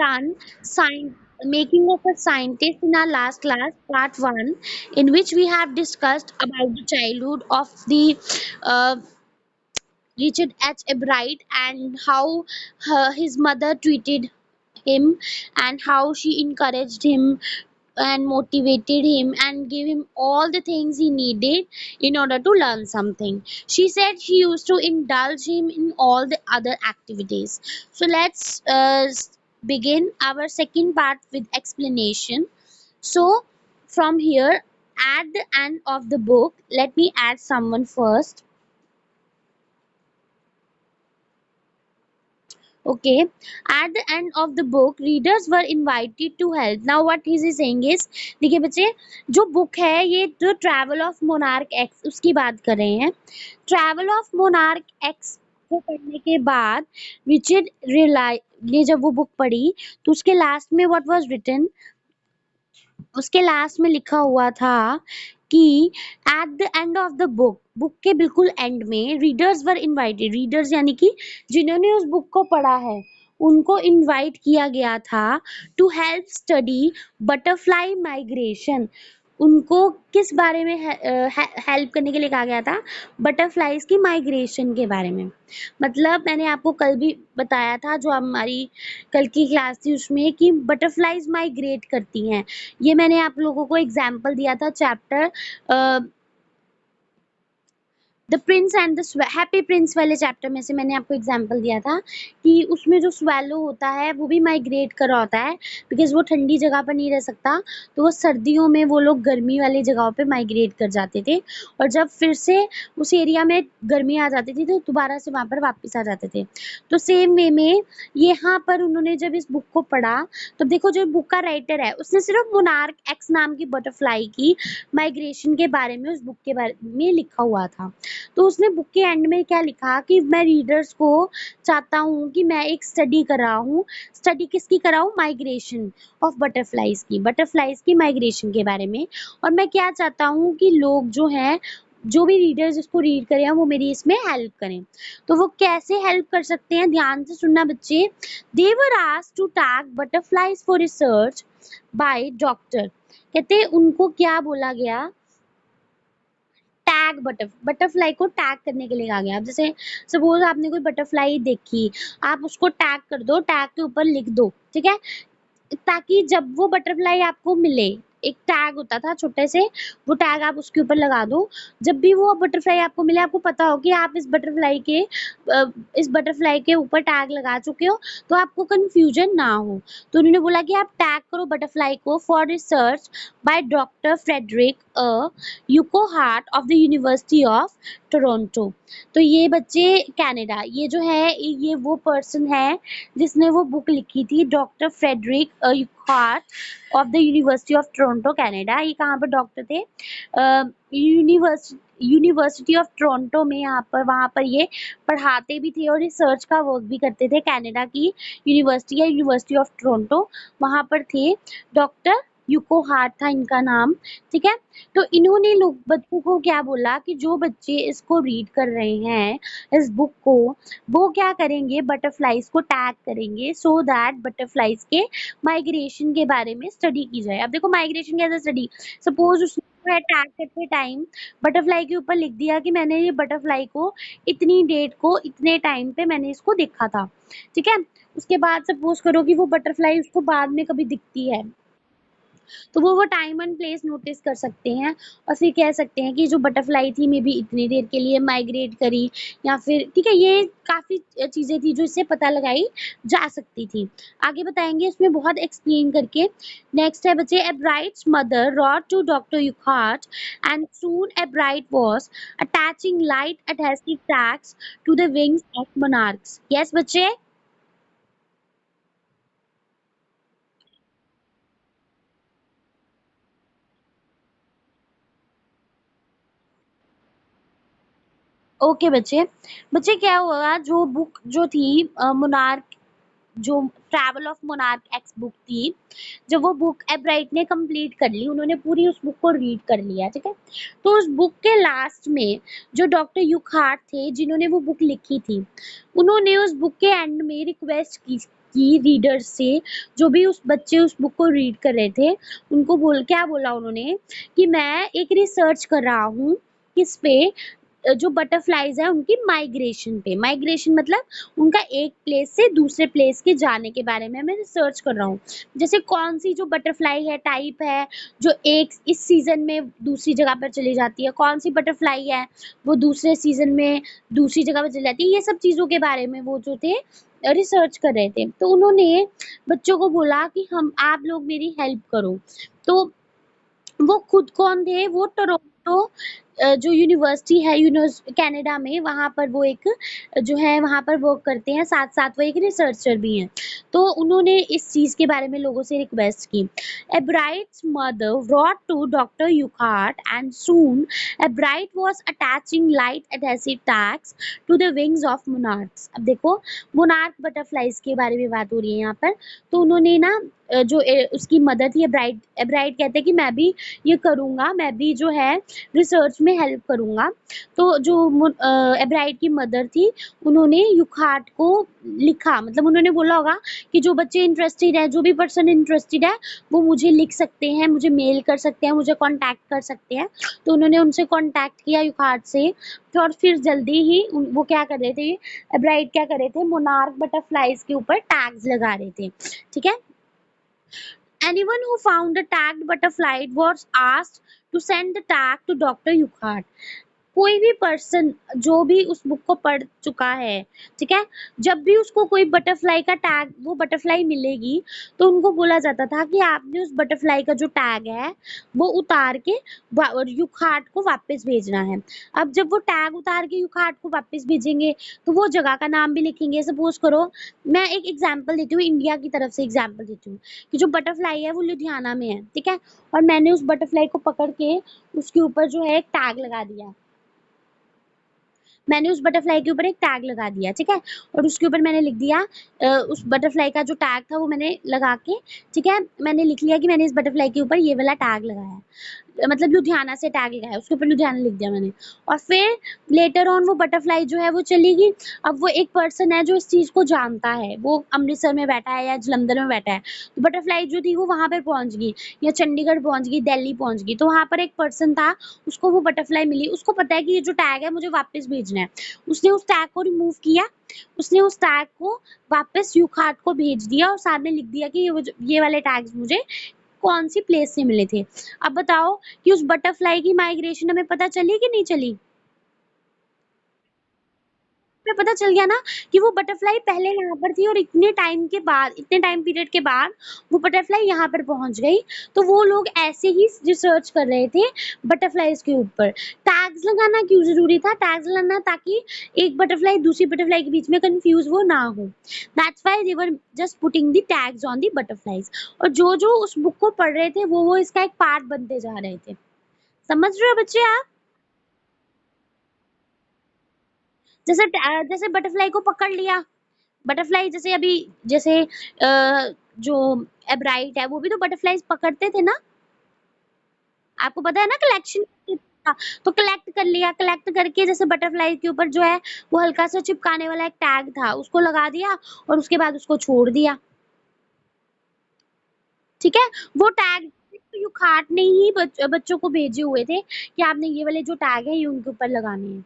done making of a scientist in our last class, part one, in which we have discussed about the childhood of the uh, Richard H. Ebright and how his mother treated him and how she encouraged him and motivated him and gave him all the things he needed in order to learn something. She said she used to indulge him in all the other activities. So let's begin our second part with explanation. So from here, at the end of the book, let me add someone first. Okay, at the end of the book, readers were invited to help. Now, what he is saying is, देखिए बच्चे, जो book है ये जो travel of monarch x उसकी बात कर रहे हैं. ट्रैवल ऑफ मोनार्क एक्स को पढ़ने के बाद रिचर्ड रिलाई ने जब वो बुक पढ़ी तो उसके लास्ट में व्हाट वाज रिटन, उसके लास्ट में लिखा हुआ था कि at the end of the book, book के बिल्कुल एंड में रीडर्स वर इनवाइटेड, रीडर्स यानी कि जिन्होंने उस बुक को पढ़ा है उनको इनवाइट किया गया था to help study butterfly migration. उनको किस बारे में हेल्प करने के लिए कहा गया था? बटरफ्लाइज की माइग्रेशन के बारे में. मतलब मैंने आपको कल भी बताया था जो हमारी कल की क्लास थी उसमें कि बटरफ्लाइज माइग्रेट करती हैं. ये मैंने आप लोगों को एग्जाम्पल दिया था chapter the Prince and the happy Prince वाले चैप्टर में से मैंने आपको एग्जांपल दिया था कि उसमें जो स्वैलो होता है वो भी माइग्रेट कर रहा होता है बिकॉज वो ठंडी जगह पर नहीं रह सकता, तो वो सर्दियों में वो लोग गर्मी वाली जगहों पे माइग्रेट कर जाते थे और जब फिर से उस एरिया में गर्मी आ जाती थी तो दोबारा से वहाँ पर वापस आ जाते थे. तो सेम वे में यहाँ पर उन्होंने जब इस बुक को पढ़ा तो देखो जो बुक का राइटर है उसने सिर्फ मोनार्क एक्स नाम की बटरफ्लाई की माइग्रेशन के बारे में उस बुक के बारे में लिखा हुआ था. तो उसने बुक के एंड में क्या लिखा कि मैं रीडर्स को चाहता हूँ कि मैं एक स्टडी कर रहा हूँ. स्टडी किसकी कर रहा हूँ? माइग्रेशन ऑफ बटरफ्लाइज की माइग्रेशन के बारे में. और मैं क्या चाहता हूँ कि लोग जो हैं, जो भी रीडर्स इसको रीड करें वो मेरी इसमें हेल्प करें. तो वो कैसे हेल्प कर सकते हैं? ध्यान से सुनना बच्चे. They were asked to tag butterflies for research by doctor. कहते हैं उनको क्या बोला गया? टैग बटरफ्लाई को टैग करने के लिए कहा गया. अब जैसे सपोज आपने कोई बटरफ्लाई देखी, आप उसको टैग कर दो, टैग के ऊपर लिख दो, ठीक है, ताकि जब वो बटरफ्लाई आपको मिले, एक टैग होता था छोटे से, वो टैग आप उसके ऊपर लगा दो. जब भी वो बटरफ्लाई आपको मिले आपको पता हो कि आप इस बटरफ्लाई के ऊपर टैग लगा चुके हो तो आपको कंफ्यूजन ना हो. तो उन्होंने बोला कि आप टैग करो बटरफ्लाई को for research by doctor Frederick Urquhart of the university of Toronto. तो ये बच्चे कनाडा, ये जो है ये वो पर्सन है जिसने वो बुक लिखी थी, doctor Frederick Hart of the university of Toronto Canada. ये कहाँ पर डॉक्टर थे? यूनिवर्सिटी ऑफ टोरंटो में, यहाँ पर वहाँ पर ये पढ़ाते भी थे और रिसर्च का वर्क भी करते थे. कनाडा की यूनिवर्सिटी या यूनिवर्सिटी ऑफ टोरंटो वहाँ पर थे. डॉक्टर यूको हार्ट था इनका नाम, ठीक है. तो इन्होंने लोग बच्चों को क्या बोला कि जो बच्चे इसको रीड कर रहे हैं इस बुक को, वो क्या करेंगे? बटरफ्लाइज को टैग करेंगे सो दैट बटरफ्लाइज के माइग्रेशन के बारे में स्टडी की जाए. अब देखो माइग्रेशन कैसे स्टडी, सपोज उसने टैग करते टाइम बटरफ्लाई के ऊपर लिख दिया कि मैंने ये बटरफ्लाई को इतनी डेट को इतने टाइम पे मैंने इसको देखा था, ठीक है. उसके बाद सपोज करो कि वो बटरफ्लाई उसको बाद में कभी दिखती है तो वो टाइम एंड प्लेस नोटिस कर सकते हैं और फिर कह सकते हैं कि जो बटरफ्लाई थी मे बी इतनी देर के लिए माइग्रेट करी या फिर, ठीक है, ये काफ़ी चीज़ें थी जो इससे पता लगाई जा सकती थी. आगे बताएंगे इसमें बहुत एक्सप्लेन करके. नेक्स्ट है बच्चे, Ebright's mother wrote to doctor Urquhart and soon Ebright was attaching light adhesive tags to the wings of monarchs. Yes बच्चे. ओके बच्चे. बच्चे क्या हुआ, जो बुक जो थी मोनार्क, जो travel of monarch x book थी, जब वो बुक एब्राइट ने कंप्लीट कर ली, उन्होंने पूरी उस बुक को रीड कर लिया, ठीक है. तो उस बुक के लास्ट में जो डॉक्टर यूखार्ट थे जिन्होंने वो बुक लिखी थी, उन्होंने उस बुक के एंड में रिक्वेस्ट की की रीडर्स से, जो भी उस बच्चे उस बुक को रीड कर रहे थे, उनको क्या बोला उन्होंने कि मैं एक रिसर्च कर रहा हूँ किस पे, जो बटरफ्लाइज है उनकी माइग्रेशन पे। माइग्रेशन मतलब उनका एक प्लेस से दूसरे प्लेस के जाने के बारे में मैं रिसर्च कर रहा हूँ। जैसे कौन सी जो बटरफ्लाई है, टाइप है, जो एक इस सीजन में दूसरी जगह पर चली जाती है, कौन सी बटरफ्लाई है वो दूसरे सीजन में दूसरी जगह पर चली जाती है, ये सब चीजों के बारे में वो जो थे रिसर्च कर रहे थे। तो उन्होंने बच्चों को बोला कि हम आप लोग मेरी हेल्प करो। तो वो खुद कौन थे? वो टोरंटो जो यूनिवर्सिटी है कनाडा में, वहाँ पर वो एक जो है वहाँ पर वर्क करते हैं, साथ-साथ वो एक रिसर्चर भी हैं। तो उन्होंने इस चीज़ के बारे में लोगों से रिक्वेस्ट की। Ebright's mother wrote to Dr. Urquhart and soon Ebright was attaching light adhesive tags to the wings of monarchs। अब देखो मोनार्क बटरफ्लाइज के बारे में बात हो रही है यहाँ पर। तो उन्होंने ना उसकी मदर थी एब्राइट, एब्राइट कहते हैं कि मैं भी ये करूँगा, मैं भी जो है रिसर्च में हेल्प करूँगा। तो जो एब्राइट की मदर थी, उन्होंने युखार्ट को लिखा, मतलब उन्होंने बोला होगा कि जो बच्चे इंटरेस्टेड है, जो भी पर्सन इंटरेस्टेड है, वो मुझे लिख सकते हैं, मुझे मेल कर सकते हैं, मुझे कॉन्टैक्ट कर सकते हैं। तो उन्होंने उनसे कॉन्टैक्ट किया युखार्ट से। तो और फिर जल्दी ही वो क्या कर रहे थे, एब्राइट क्या कर रहे थे, मोनार्क बटरफ्लाइज के ऊपर टैग्स लगा रहे थे। ठीक है। Anyone who found a tagged butterfly was asked to send the tag to Dr. Yukhart। कोई भी पर्सन जो भी उस बुक को पढ़ चुका है, ठीक है, जब भी उसको कोई बटरफ्लाई का टैग, वो बटरफ्लाई मिलेगी, तो उनको बोला जाता था कि आपने उस बटरफ्लाई का जो टैग है वो उतार के युखाट को वापस भेजना है। अब जब वो टैग उतार के युखाट को वापस भेजेंगे तो वो जगह का नाम भी लिखेंगे। सपोज करो, मैं एक एग्जाम्पल देती हूँ, इंडिया की तरफ से एग्जाम्पल देती हूँ कि जो बटरफ्लाई है वो लुधियाना में है, ठीक है, और मैंने उस बटरफ्लाई को पकड़ के उसके ऊपर जो है एक टैग लगा दिया। मैंने उस बटरफ्लाई के ऊपर एक टैग लगा दिया, ठीक है, और उसके ऊपर मैंने लिख दिया उस बटरफ्लाई का जो टैग था वो मैंने लगा के, ठीक है, मैंने लिख लिया कि मैंने इस बटरफ्लाई के ऊपर ये वाला टैग लगाया है, मतलब लुधियाना से टैग लगाया, उसके ऊपर लुधियाना लिख दिया मैंने। और फिर लेटर ऑन वो बटरफ्लाई जो है वो चली गई। अब वो एक पर्सन है जो इस चीज को जानता है, वो अमृतसर में बैठा है या जलंधर में बैठा है, तो बटरफ्लाई जो थी वो वहां पर पहुंच गई, या चंडीगढ़ पहुंच गई, दिल्ली पहुंच गई, तो वहां पर एक पर्सन था, उसको वो बटरफ्लाई मिली, उसको पता है कि ये जो टैग है मुझे वापस भेजना है। उसने उस टैग को रिमूव किया, उसने उस टैग को वापस यूखाट को भेज दिया और साथ में लिख दिया कि ये वाले टैग्स मुझे कौन सी प्लेस से मिले थे। अब बताओ कि उस बटरफ्लाई की माइग्रेशन हमें पता चली कि नहीं चली? हमें पता चल गया ना कि वो बटरफ्लाई पहले यहाँ पर थी और इतने टाइम के बाद, इतने टाइम पीरियड के बाद वो बटरफ्लाई यहाँ पर पहुंच गई। तो वो लोग ऐसे ही रिसर्च कर रहे थे बटरफ्लाईज के ऊपर। टैग्स लगाना क्यों जरूरी था? टैग्स लगाना ताकि एक बटरफ्लाई दूसरी बटरफ्लाई के बीच में कंफ्यूज वो ना हो। That's why they were just putting the tags on the butterflies. और जो जो उस बुक को पढ़ रहे थे वो इसका एक पार्ट बनते जा रहे थे। समझ रहे हो बच्चे आप? जैसे जैसे बटरफ्लाई को पकड़ लिया, बटरफ्लाई जैसे अभी, जैसे जो एब्राइट है वो भी तो बटरफ्लाईज पकड़ते थे ना, आपको पता है ना, कलेक्शन था। तो कलेक्ट कर लिया, कलेक्ट करके जैसे बटरफ्लाई के ऊपर जो है वो हल्का सा चिपकाने वाला एक टैग था, उसको लगा दिया और उसके बाद उसको छोड़ दिया। ठीक है, वो टैग यूखाट ने ही बच्चों को भेजे हुए थे कि आपने ये वाले जो टैग है ये उनके ऊपर लगाने हैं।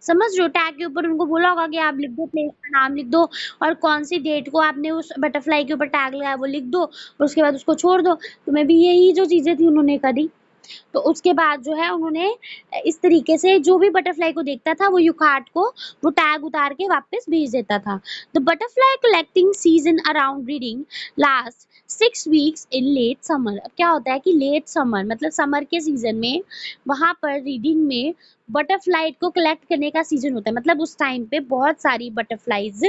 समझ रहे हो? टैग के ऊपर उनको बोला होगा कि आप लिख दो, प्लेस का नाम लिख दो और कौन सी डेट को आपने उस बटरफ्लाई के ऊपर टैग लगाया वो लिख दो और उसके बाद उसको छोड़ दो। तो मैं भी यही जो चीजें थी उन्होंने करी। तो उसके बाद जो है उन्होंने इस तरीके से जो भी बटरफ्लाई को देखता था वो युखाट को वो टैग उतार के वापस भेज देता था। The butterfly collecting season around breeding last 6 weeks in late summer. अब क्या होता है कि लेट समर मतलब समर के सीजन में वहां पर रीडिंग में बटरफ्लाई को कलेक्ट करने का सीजन होता है, मतलब उस टाइम पे बहुत सारी बटरफ्लाईज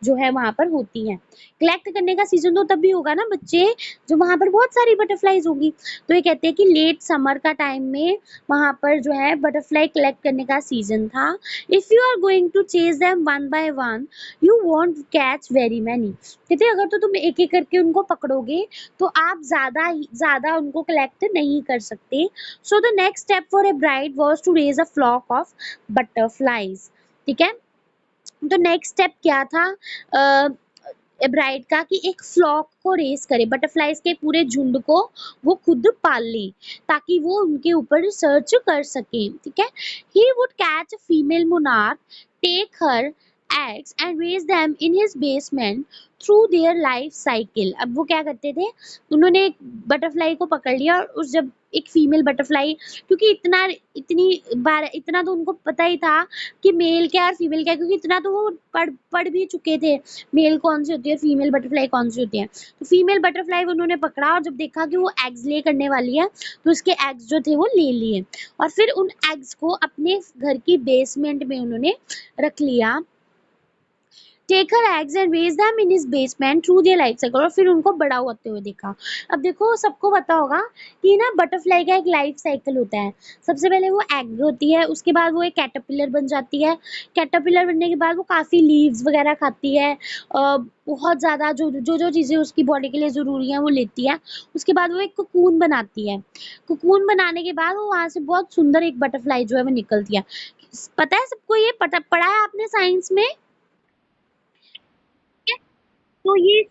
जो है वहां पर होती हैं। कलेक्ट करने का सीजन तो तब भी होगा ना बच्चे जब वहां पर बहुत सारी बटरफ्लाईज होगी। तो ये कहते हैं कि लेट समर का टाइम में वहां पर जो है बटरफ्लाई कलेक्ट करने का सीजन था। If you are going to chase them one by one you won't catch very many. कहते हैं अगर तो तुम एक एक करके उनको पकड़ोगे तो आप ज्यादा उनको कलेक्ट नहीं कर सकते। So the next step for Ebright was to raise a flock of butterflies. ठीक है, तो नेक्स्ट स्टेप क्या था? एब्राइट का कि एक फ्लॉक को रेस करे, बटरफ्लाइज के पूरे झुंड को वो खुद पाल ले ताकि वो उनके ऊपर रिसर्च कर सके, ठीक है। He would catch a female monarch, take her eggs and raise them in his basement through their life cycle। अब वो क्या करते थे, उन्होंने एक बटरफ्लाई को पकड़ लिया और उस जब एक फीमेल बटरफ्लाई, क्योंकि इतनी बार इतना तो उनको पता ही था कि मेल क्या है और फीमेल क्या है, क्योंकि इतना तो वो पढ़ पढ़ भी चुके थे मेल कौन सी होती है, फीमेल बटरफ्लाई कौन सी होती है। तो फीमेल बटरफ्लाई उन्होंने पकड़ा और जब देखा कि वो एग्स ले करने वाली है तो उसके एग्स जो थे वो ले लिए और फिर उन एग्स को अपने घर की बेसमेंट में उन्होंने रख लिया। Take her eggs and raise them in his basement through their life cycle, और फिर उनको बड़ा होते हुए देखा। अब देखो सबको पता होगा कि ना बटरफ्लाई का एक लाइफ साइकिल होता है। सबसे पहले वो एग होती है, उसके बाद वो एक कैटरपिलर बन जाती है। कैटरपिलर बनने के बाद वो काफ़ी लीव्स वगैरह खाती है, बहुत ज़्यादा जो चीज़ें उसकी बॉडी के लिए ज़रूरी हैं वो लेती है। उसके बाद वो एक कोकून बनाती है। कोकून बनाने के बाद वो वहाँ से बहुत सुंदर एक बटरफ्लाई जो है वो निकलती है। पता है सबको, ये पढ़ा है आपने साइंस में? तो ये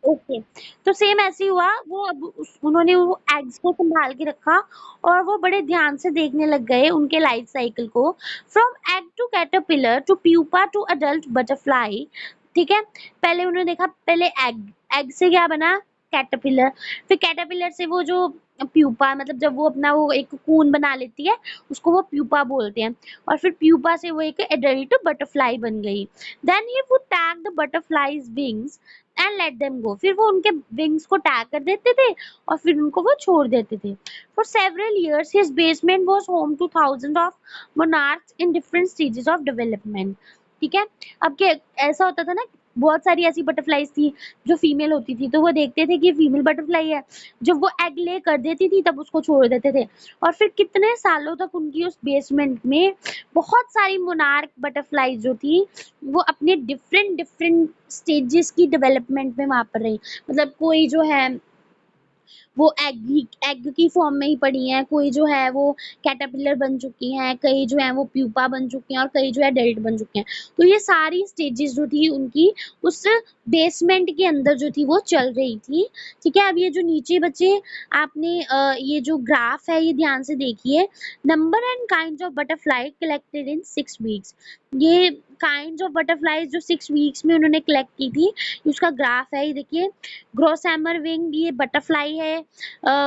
ओके, तो सेम ऐसे ही हुआ, वो अब उन्होंने वो एग्स को संभाल के रखा और वो बड़े ध्यान से देखने लग गए उनके लाइफ साइकिल को, from egg to caterpillar to pupa to adult butterfly, ठीक है। पहले उन्होंने देखा, पहले एग, एग से क्या बना, कैटरपिलर, फिर कैटरपिलर से वो जो प्यूपा, मतलब जब वो अपना वो एक कोकून बना लेती है उसको वो प्यूपा बोलते हैं, और फिर प्यूपा से वो एक एडल्ट बटरफ्लाई बन गई। Then he would tag the butterflies wings and let them go, फिर वो उनके विंग्स को टैग कर देते थे और फिर उनको वो छोड़ देते थे। For several years his basement was home two thousand of monarchs in different stages of development, ठीक है। अब क्या ऐसा होता था ना, बहुत सारी ऐसी बटरफ्लाईज थी जो फीमेल होती थी, तो वो देखते थे कि फीमेल बटरफ्लाई है, जब वो एग ले कर देती थी तब उसको छोड़ देते थे, और फिर कितने सालों तक उनकी उस बेसमेंट में बहुत सारी मोनार्क बटरफ्लाईज जो थी वो अपने डिफरेंट डिफरेंट स्टेजेस की डेवलपमेंट में वहां पर रही। मतलब कोई जो है वो एग की फॉर्म में ही पड़ी हैं, कोई जो है वो कैटरपिलर बन चुकी हैं, कई जो है वो प्यूपा बन चुकी हैं और कई जो है एडल्ट बन चुके हैं। तो ये सारी स्टेजेस जो थी उनकी उस बेसमेंट के अंदर जो थी वो चल रही थी, ठीक है। अब ये जो नीचे बच्चे आपने ये जो ग्राफ है ये ध्यान से देखिए, number and kinds of butterfly collected in 6 weeks, ये काइंड्स ऑफ बटरफ्लाईज जो 6 वीक्स में उन्होंने कलेक्ट की थी उसका ग्राफ है, ये देखिए। ग्रोसैमर विंग ये बटरफ्लाई है,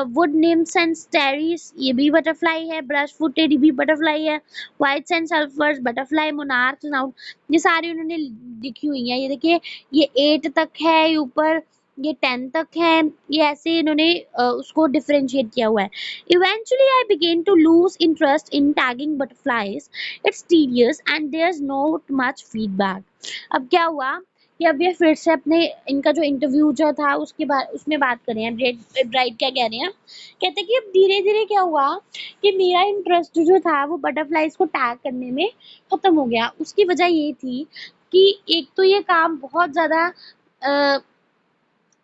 वुड निम्स एंड स्टेरिस ये भी बटरफ्लाई है, ब्रश फुटेड ये भी बटरफ्लाई है, whites and sulphurs butterfly, monarchs नाउट, ये सारी उन्होंने लिखी हुई है। ये देखिए ये 8 तक है, ये ऊपर ये 10 तक है, ये ऐसे इन्होंने उसको डिफरेंशिएट किया हुआ है। Eventually I began to lose interest in tagging butterflies, it's tedious and there is not much feedback. अब क्या हुआ कि अब ये फिर से अपने इनका जो इंटरव्यू जो था उसके बाद उसमें बात करें हैं, ब्राइट क्या कह रहे हैं, कहते हैं कि अब धीरे धीरे क्या हुआ कि मेरा इंटरेस्ट जो था वो बटरफ्लाईज को टैग करने में खत्म हो गया। उसकी वजह ये थी कि एक तो ये काम बहुत ज़्यादा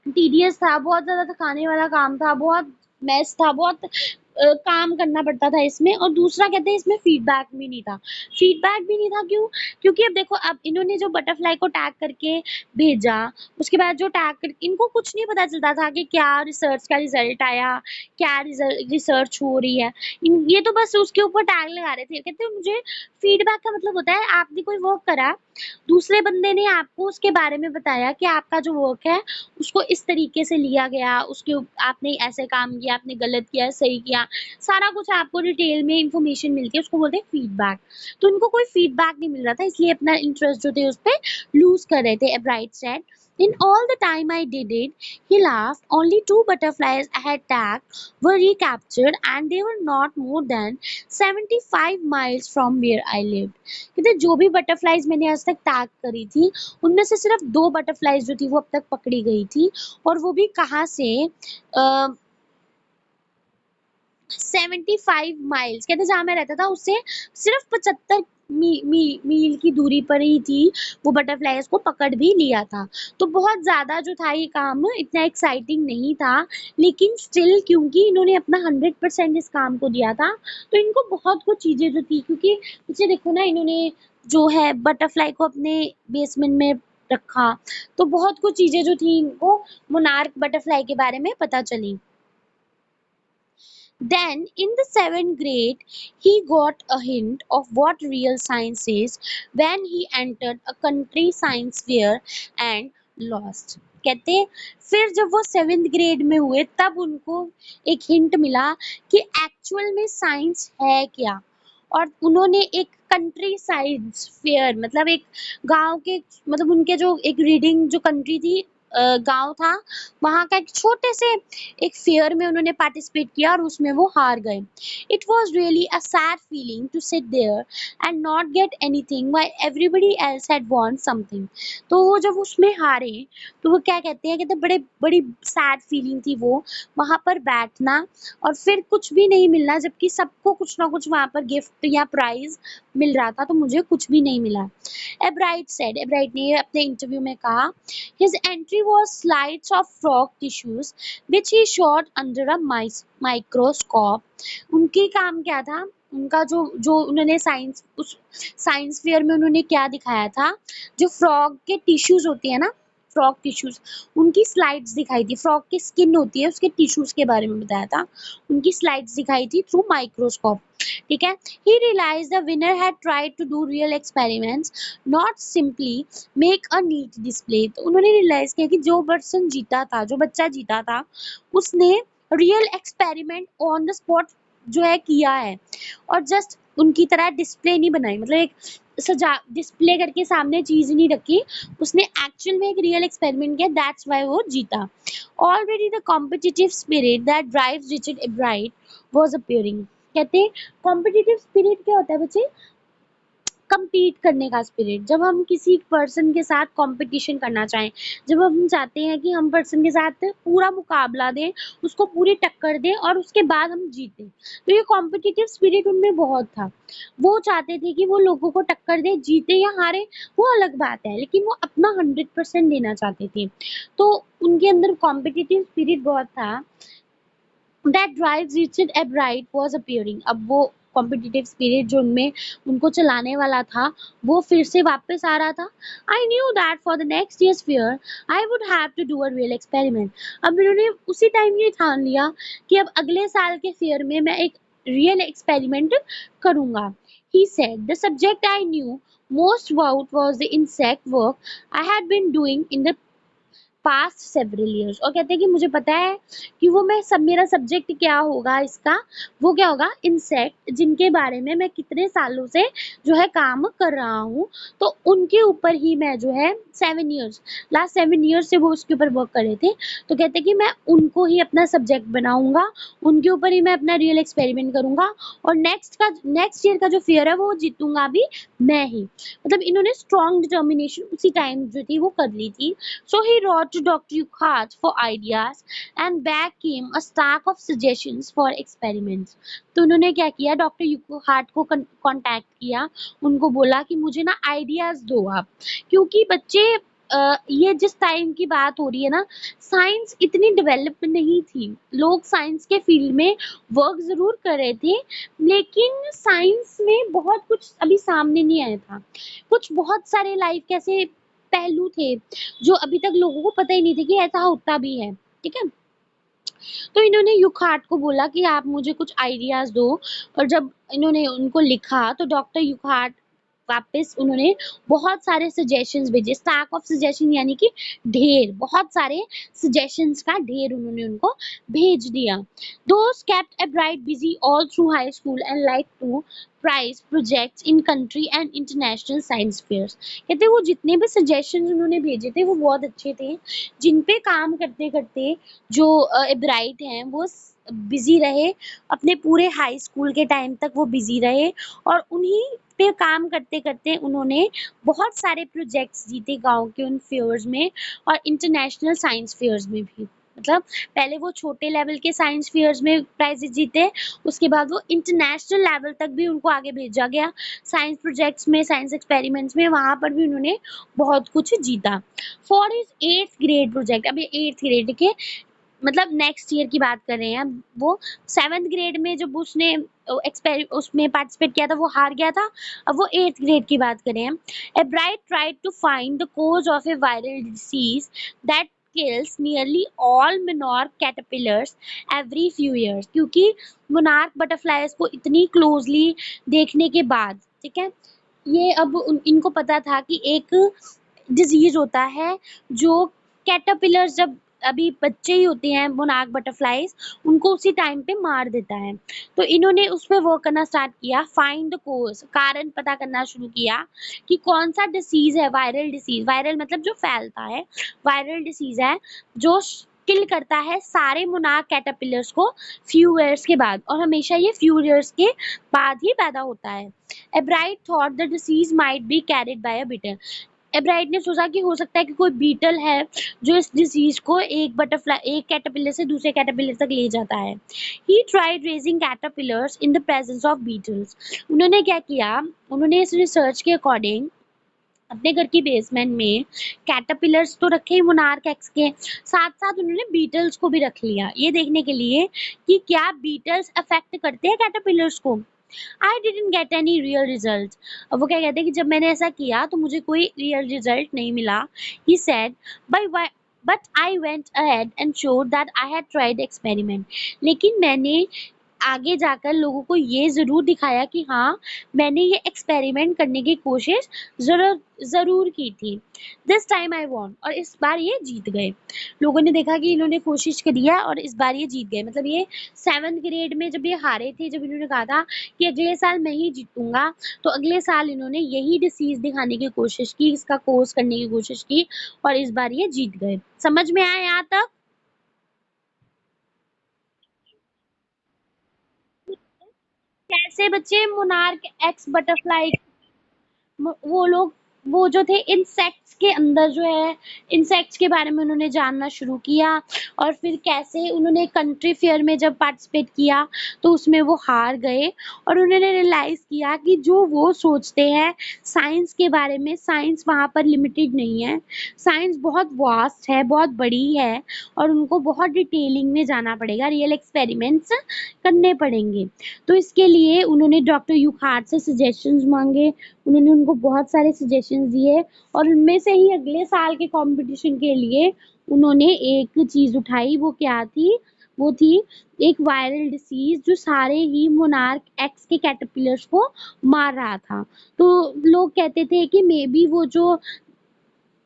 टीडियस था, बहुत ज़्यादा थकाने वाला काम था, बहुत मेस था, बहुत काम करना पड़ता था इसमें, और दूसरा कहते हैं इसमें फीडबैक भी नहीं था। फीडबैक भी नहीं था क्यों? क्योंकि अब देखो अब इन्होंने जो बटरफ्लाई को टैग करके भेजा, उसके बाद जो टैग कर इनको कुछ नहीं पता चलता था कि क्या रिसर्च का रिजल्ट आया, क्या रिसर्च हो रही है। ये तो बस उसके ऊपर टैग लगा रहे थे। कहते हैं मुझे फीडबैक का मतलब होता है आपने कोई वर्क करा, दूसरे बंदे ने आपको उसके बारे में बताया कि आपका जो वर्क है उसको इस तरीके से लिया गया, उसके आपने ऐसे काम किया, आपने गलत किया, सही किया, सारा कुछ आपको डिटेल में इंफॉर्मेशन मिलती है, उसको बोलते हैं फीडबैक। तो उनको कोई फीडबैक नहीं मिल रहा था, इसलिए अपना इंटरेस्ट जो थे उस पे लूज कर रहे थे। एब्राइट said, in all the time I did it, he laughed, only 2 butterflies I had tagged were recaptured and they were not more than 75 miles from where I lived। कहते जो भी बटरफ्लाईज मैंने आज तक टैग करी थी उनमें से सिर्फ 2 बटरफ्लाईज जो थी वो अब तक पकड़ी गई थी, और वो भी कहाँ से, 75 माइल्स, कहते जहाँ मैं रहता था उससे सिर्फ 75 मील की दूरी पर ही थी, वो बटरफ्लाईज को पकड़ भी लिया था। तो बहुत ज्यादा जो था ये काम इतना एक्साइटिंग नहीं था, लेकिन स्टिल क्योंकि इन्होंने अपना 100% इस काम को दिया था तो इनको बहुत कुछ चीजें जो थी, क्योंकि मुझे देखो ना इन्होंने जो है बटरफ्लाई को अपने बेसमेंट में रखा। तो बहुत कुछ चीजें जो थी इनको मोनार्क बटरफ्लाई के बारे में पता चली। Then, in the seventh grade, he got a hint of what real science is when he entered a country science fair and lost. कहते हैं फिर जब वो सेवेंथ ग्रेड में हुए तब उनको एक हिंट मिला कि एक्चुअल में साइंस है क्या। और उन्होंने एक कंट्री साइंस फेयर मतलब एक गांव के मतलब उनके जो एक रीडिंग जो कंट्री थी गांव था वहां का एक छोटे से एक फेयर में उन्होंने पार्टिसिपेट किया और उसमें वो हार गए। It was really a sad feeling to sit there and not get anything while everybody else had won something. तो वो जब उसमें हारे तो वो क्या कहते हैं कहते बड़े बड़ी सैड फीलिंग थी वो वहां पर बैठना और फिर कुछ भी नहीं मिलना जबकि सबको कुछ ना कुछ वहां पर गिफ्ट या प्राइज मिल रहा था तो मुझे कुछ भी नहीं मिला। एब्राइट ने अपने इंटरव्यू में कहा his entry was slides of frog tissues which he shot under a microscope। उनकी काम क्या था उनका जो जो उन्होंने साइंस उस साइंस फेयर में उन्होंने क्या दिखाया था जो फ्रॉग के टिश्यूज होती है ना फ्रॉग टिश्यूज उनकी स्लाइड्स दिखाई थी। फ्रॉग की स्किन होती है उसके टिश्यूज के बारे में बताया था। उनकी स्लाइड्स दिखाई थी थ्रू माइक्रोस्कोप। ठीक है। he realized the winner had tried to do real experiments not simply make a neat display. तो उन्होंने रियलाइज किया कि जो पर्सन जीता था जो बच्चा जीता था उसने real experiment on the spot जो है किया है और जस्ट उनकी तरह डिस्प्ले नहीं बनाई मतलब एक सजा डिस्प्ले करके सामने चीज नहीं रखी उसने एक्चुअल में एक रियल एक्सपेरिमेंट किया दैट्स व्हाई वो जीता। Already the competitive spirit that drives Richard एब्राइट was appearing. कहते कॉम्पिटिटिव स्पिरिट क्या होता है बच्चे compete करने का स्पिरिट। जब हम किसी पर्सन के साथ कंपटीशन करना चाहें जब हम चाहते हैं कि हम पर्सन के साथ पूरा मुकाबला दें उसको पूरी टक्कर दें और उसके बाद हम जीतें तो ये कॉम्पिटिटिव स्पिरिट उनमें बहुत था। वो चाहते थे कि वो लोगों को टक्कर दे जीते या हारे वो अलग बात है लेकिन वो अपना 100% देना चाहते थे। तो उनके अंदर कॉम्पिटिटिव स्पिरिट बहुत था। That drives Richard एब्राइट was appearing. अब वो कॉम्पिटिटिव स्पिरिट जो उनमें उनको चलाने वाला था वो फिर से वापस आ रहा था। I knew that for the next year's fair I would have to do a real experiment. अब इन्होंने उसी टाइम ये ठान लिया कि अब अगले साल के फेयर में मैं एक रियल एक्सपेरिमेंट करूंगा। He said the subject I knew most about was the insect work I had been doing in the past several years. और कहते हैं कि मुझे पता है कि वो मैं सब मेरा सब्जेक्ट क्या होगा इसका वो क्या होगा इंसेक्ट जिनके बारे में मैं कितने सालों से जो है काम कर रहा हूँ तो उनके ऊपर ही मैं जो है 7 ईयर्स लास्ट 7 ईयर्स से वो उसके ऊपर वर्क कर रहे थे। तो कहते हैं कि मैं उनको ही अपना सब्जेक्ट बनाऊंगा उनके ऊपर ही मैं अपना रियल एक्सपेरिमेंट करूंगा और नेक्स्ट ईयर का जो फेयर है वो जीतूंगा भी मैं ही। मतलब इन्होंने स्ट्रॉन्ग डिटर्मिनेशन उसी टाइम जो थी वो कर ली थी। So he wrote to Dr. Ukhat for ideas and back came a stack of suggestions for experiments। तो उन्होंने क्या किया डॉक्टर यूकोहाट को कांटेक्ट किया उनको बोला कि मुझे ना आइडियाज दो आप क्योंकि बच्चे ये जिस टाइम की बात हो रही है ना साइंस इतनी डेवलप नहीं थी। लोग साइंस के फील्ड में वर्क जरूर कर रहे थे लेकिन साइंस में बहुत कुछ अभी सामने नहीं आया था। कुछ बहुत सारे लाइफ के ऐसे पहलू थे जो अभी तक लोगों को पता ही नहीं थे कि ऐसा होता भी है। ठीक है। तो इन्होंने युखाट को बोला कि आप मुझे कुछ आइडियाज दो और जब इन्होंने उनको लिखा तो डॉक्टर युखाट वापस उन्होंने बहुत सारे सजेशंस भेजे। स्टैक ऑफ सजेशन यानी कि ढेर बहुत सारे सजेशंस का ढेर उन्होंने उनको भेज दिया। दोस्त kept Ebright busy all through high school and liked to prize projects in country and international science fairs। कहते वो जितने भी सजेशंस उन्होंने भेजे थे वो बहुत अच्छे थे जिन पे काम करते करते जो एब्राइट हैं वो बिजी रहे अपने पूरे हाई स्कूल के टाइम तक वो बिजी रहे और उन्हीं पे काम करते करते उन्होंने बहुत सारे प्रोजेक्ट्स जीते गांव के उन फेयर्स में और इंटरनेशनल साइंस फेयर्स में भी। मतलब पहले वो छोटे लेवल के साइंस फेयर्स में प्राइजेस जीते उसके बाद वो इंटरनेशनल लेवल तक भी उनको आगे भेजा गया साइंस प्रोजेक्ट्स में साइंस एक्सपेरिमेंट्स में वहां पर भी उन्होंने बहुत कुछ जीता। For his 8th grade project अब ये 8th ग्रेड के मतलब नेक्स्ट ईयर की बात कर रहे हैं। वो 7th ग्रेड में जब उसने उसमें पार्टिसिपेट किया था वो हार गया था। अब वो 8th ग्रेड की बात कर रहे हैं। Ebright tried to find the cause of a viral disease that kills nearly all monarch caterpillars every few years, क्योंकि monarch butterflies को इतनी क्लोजली देखने के बाद, ठीक है, ये अब इनको पता था कि एक डिजीज होता है जो कैटरपिलर्स जब अभी बच्चे ही होते हैं मोनार्क बटरफ्लाइज, उनको उसी टाइम पे मार देता है। तो इन्होंने उस पे वर्क करना स्टार्ट किया, फाइंड द कोज, कारण पता करना शुरू किया कि कौन सा डिसीज है, वायरल डिसीज, वायरल मतलब जो फैलता है, वायरल डिसीज है जो किल करता है सारे मोनार्क कैटरपिलर्स को फ्यू ईयर्स के बाद, और हमेशा ये फ्यू ईयर्स के बाद ही पैदा होता है। Ebright thought the disease might be carried by a beetle. Ebright ने सोचा कि हो सकता है कि कोई बीटल है जो इस डिजीज को एक कैटरपिलर से दूसरे कैटरपिलर तक ले जाता है। He tried raising caterpillars in the presence of beetles. उन्होंने क्या किया, उन्होंने इस रिसर्च के अकॉर्डिंग अपने घर की बेसमेंट में कैटरपिलर्स तो रखे ही मोनार्क एक्स के, साथ साथ उन्होंने बीटल्स को भी रख लिया, ये देखने के लिए कि क्या बीटल्स अफेक्ट करते हैं कैटरपिलर्स को। I didn't get any real result. अब वो क्या कहते हैं कि जब मैंने ऐसा किया तो मुझे कोई रियल रिजल्ट नहीं मिला। He said bye but I went ahead and showed that I had tried experiment. लेकिन मैंने आगे जाकर लोगों को ये ज़रूर दिखाया कि हाँ, मैंने ये एक्सपेरिमेंट करने की कोशिश ज़रूर ज़रूर की थी। दिस टाइम आई वॉन, और इस बार ये जीत गए। लोगों ने देखा कि इन्होंने कोशिश करी है और इस बार ये जीत गए। मतलब ये 7th ग्रेड में जब ये हारे थे, जब इन्होंने कहा था कि अगले साल मैं ही जीतूंगा, तो अगले साल इन्होंने यही डिसीज दिखाने की कोशिश की, इसका कोर्स करने की कोशिश की, और इस बार ये जीत गए। समझ में आया यहाँ तक? कैसे बच्चे मोनार्क एक्स बटरफ्लाई, वो लोग, वो जो थे इंसेक्ट्स के अंदर जो है, इंसेक्ट्स के बारे में उन्होंने जानना शुरू किया, और फिर कैसे उन्होंने कंट्री फेयर में जब पार्टिसिपेट किया तो उसमें वो हार गए, और उन्होंने रियलाइज किया कि जो वो सोचते हैं साइंस के बारे में, साइंस वहाँ पर लिमिटेड नहीं है, साइंस बहुत वास्ट है, बहुत बड़ी है, और उनको बहुत डिटेलिंग में जाना पड़ेगा, रियल एक्सपेरिमेंट्स करने पड़ेंगे। तो इसके लिए उन्होंने डॉक्टर यूखार से सजेशंस मांगे, उन्होंने उनको बहुत सारे सजेशंस दिए, और उनमें से ही अगले साल के कंपटीशन के लिए उन्होंने एक चीज उठाई। वो क्या थी? वो थी एक वायरल डिसीज जो सारे ही मोनार्क एक्स के कैटरपिलर्स को मार रहा था। तो लोग कहते थे कि मे बी वो जो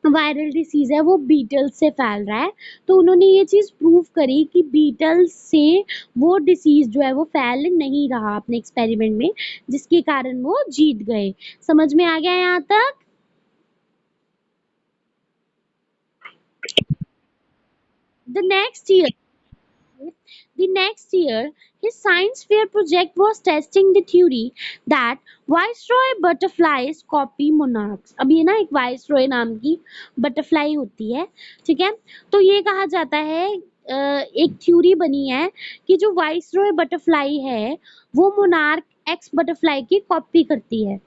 वायरल डिसीज है वो बीटल से फैल रहा है। तो उन्होंने ये चीज प्रूव करी कि बीटल से वो डिसीज जो है वो फैल नहीं रहा अपने एक्सपेरिमेंट में, जिसके कारण वो जीत गए। समझ में आ गया यहाँ तक? The next year The next year, his science fair project was testing the theory that viceroy butterflies copy monarchs। अब ये ना एक viceroy नाम की बटरफ्लाई होती है, ठीक है? तो ये कहा जाता है, एक थ्योरी बनी है कि जो वाइसरॉय बटरफ्लाई है वो मोनार्क एक्स बटरफ्लाई की कॉपी करती है।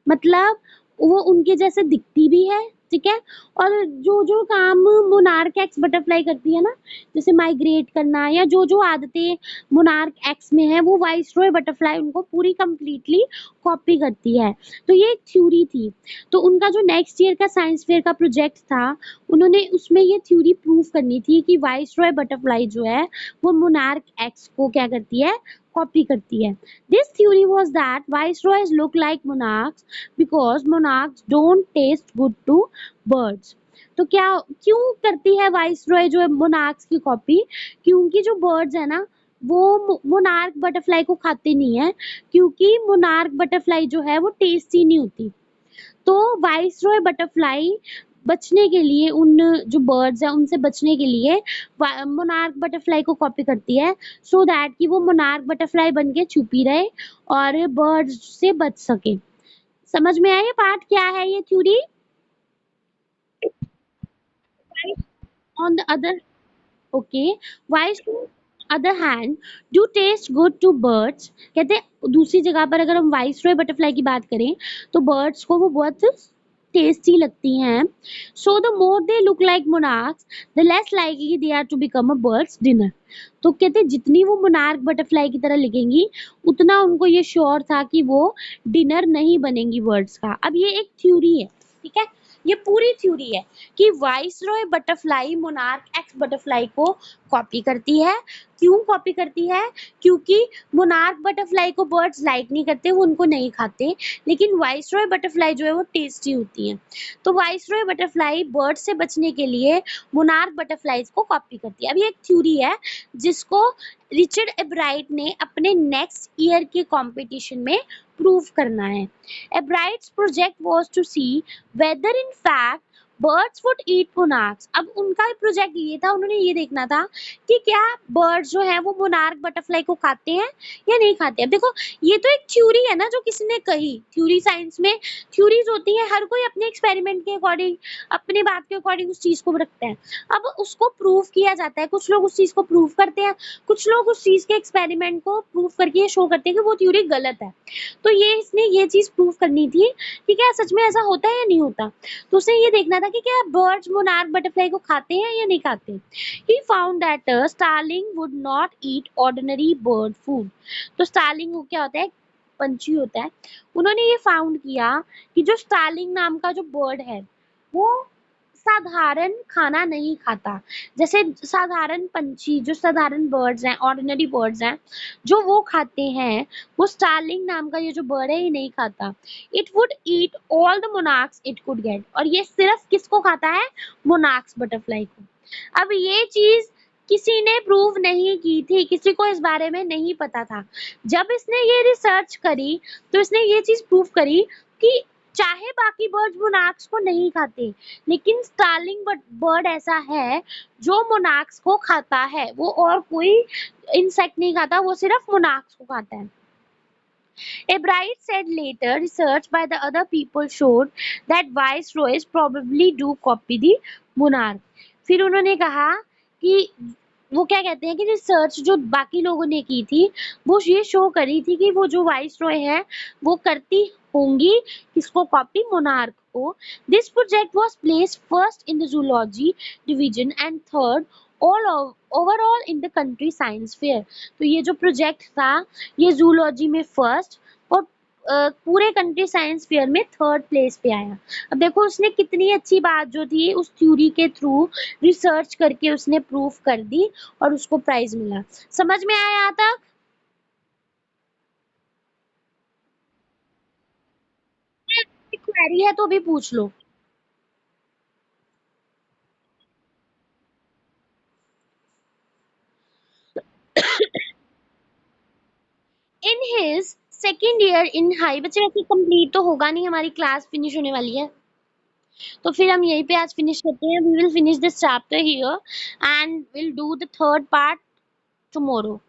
मतलब वो उनके जैसे दिखती भी है, ठीक है, और जो जो काम मोनार्क एक्स बटरफ्लाई करती है ना, जैसे माइग्रेट करना या जो जो आदतें मोनार्क एक्स में है, वो वाइसरॉय बटरफ्लाई उनको पूरी कंप्लीटली कॉपी करती है। तो ये एक थ्योरी थी। तो उनका जो नेक्स्ट ईयर का साइंस फेयर का प्रोजेक्ट था, उन्होंने उसमें ये थ्योरी प्रूव करनी थी कि वाइसरॉय बटरफ्लाई जो है वो मोनार्क एक्स को क्या करती है, कॉपी करती है। This theory was that viceroys look like monarchs because monarchs don't taste good to birds। तो क्या, क्यों करती है वाइसरॉय जो है मोनार्क्स की कॉपी? क्योंकि जो बर्ड्स है ना, वो मोनार्क बटरफ्लाई को खाते नहीं है, क्योंकि मोनार्क बटरफ्लाई जो है वो टेस्टी नहीं होती। तो वाइसरॉय बटरफ्लाई बचने के लिए, उन जो बर्ड्स हैं उनसे बचने के लिए मोनार्क बटरफ्लाई को कॉपी करती है, सो दैट कि वो मोनार्क बटरफ्लाई बन के छुपी रहे और बर्ड्स से बच सके। समझ में आया ये पार्ट क्या है, ये theory? On the other, okay, vice other hand do taste good to birds. कहते हैं दूसरी जगह पर अगर हम वाइसरॉय बटरफ्लाई की बात करें तो बर्ड्स को वो बहुत टेस्टी लगती हैं, so the more they look like monarchs the less likely they are to become a bird's dinner. तो कहते जितनी वो मोनार्क बटरफ्लाई की तरह लिखेंगी उतना उनको ये श्योर था कि वो डिनर नहीं बनेंगी बर्ड्स का। अब ये एक थ्योरी है, ठीक है, ये पूरी थ्योरी है कि viceroy butterfly monarch x butterfly को कॉपी करती है। क्यों कॉपी करती है? क्योंकि मोनार्क बटरफ्लाई को बर्ड्स लाइक नहीं करते, वो उनको नहीं खाते, लेकिन वाइसरॉय बटरफ्लाई जो है वो टेस्टी होती है। तो वाइसरॉय बटरफ्लाई बर्ड से बचने के लिए मोनार्क बटरफ्लाईज को कॉपी करती है। अब ये एक थ्योरी है जिसको रिचर्ड एब्राइट ने अपने नेक्स्ट ईयर के कंपटीशन में प्रूव करना है। Ebright's project was to see whether in fact birds would eat monarchs. अब उनका प्रोजेक्ट ये था, उन्होंने ये देखना था कि क्या बर्ड्स जो है वो मोनार्क बटरफ्लाई को खाते हैं या नहीं खाते। अब देखो ये तो एक थ्योरी है ना जो किसी ने कही। थ्योरी साइंस में थ्योरीज होती है, हर कोई अपने एक्सपेरिमेंट के अकॉर्डिंग, अपनी बात के अकॉर्डिंग उस चीज को रखते हैं। अब उसको प्रूव किया जाता है, कुछ लोग उस चीज को प्रूव करते हैं, कुछ लोग उस चीज के एक्सपेरिमेंट को प्रूव करके ये शो करते हैं कि वो थ्योरी गलत है। तो ये इसने ये चीज प्रूव करनी थी कि क्या सच में ऐसा होता है या नहीं होता। तो उसे ये देखना था कि क्या बर्ड्स मोनार्क बटरफ्लाई को खाते हैं या नहीं खाते। He found that starling would not eat ordinary bird food. तो स्टारलिंग वो क्या होता है, पंछी होता है। उन्होंने ये फाउंड किया कि जो स्टारलिंग नाम का जो बर्ड है वो साधारण खाना नहीं खाता। जैसे साधारण पंछी, जो साधारण बर्ड्स हैं, ऑर्डिनरी बर्ड्स हैं, जो वो खाते हैं, वो स्टारलिंग नाम का ये जो बर्ड है ये नहीं खाता। It would eat all the monarchs it could get. और ये सिर्फ किसको खाता है? मोनार्क्स बटरफ्लाई को। अब ये चीज किसी ने प्रूव नहीं की थी, किसी को इस बारे में नहीं पता था। जब इसने ये रिसर्च करी तो इसने ये चीज प्रूव करी कि चाहे बाकी बर्ड्स मोनार्क्स को नहीं खाते, लेकिन स्टार्लिंग बर्ड ऐसा है जो मोनार्क्स को खाता है। वो और कोई इंसेक्ट नहीं खाता, वो सिर्फ मोनार्क्स को खाता है। Ebright said later research by the other people showed that viceroys probably do copy the monarch. फिर उन्होंने कहा कि वो क्या कहते हैं कि रिसर्च जो बाकी लोगों ने की थी वो ये शो करी थी कि वो जो वाइसरॉय है वो करती होंगी किसको कॉपी? मोनार्क को। This project was placed first in the zoology division and third all overall in the country science fair. तो ये जो प्रोजेक्ट था ये जूलॉजी में फर्स्ट और पूरे कंट्री साइंस फेयर में थर्ड प्लेस पे आया। अब देखो उसने कितनी अच्छी बात जो थी उस थ्योरी के थ्रू रिसर्च करके उसने प्रूफ कर दी और उसको प्राइज मिला। समझ में आया यहाँ तक? क्वेरी है तो भी पूछ लो। In his second year in high, बच्चे वैसे कंप्लीट तो होगा नहीं, हमारी क्लास फिनिश होने वाली है तो फिर हम यहीं पे आज फिनिश करते हैं। We will finish this chapter here and will do the third part tomorrow.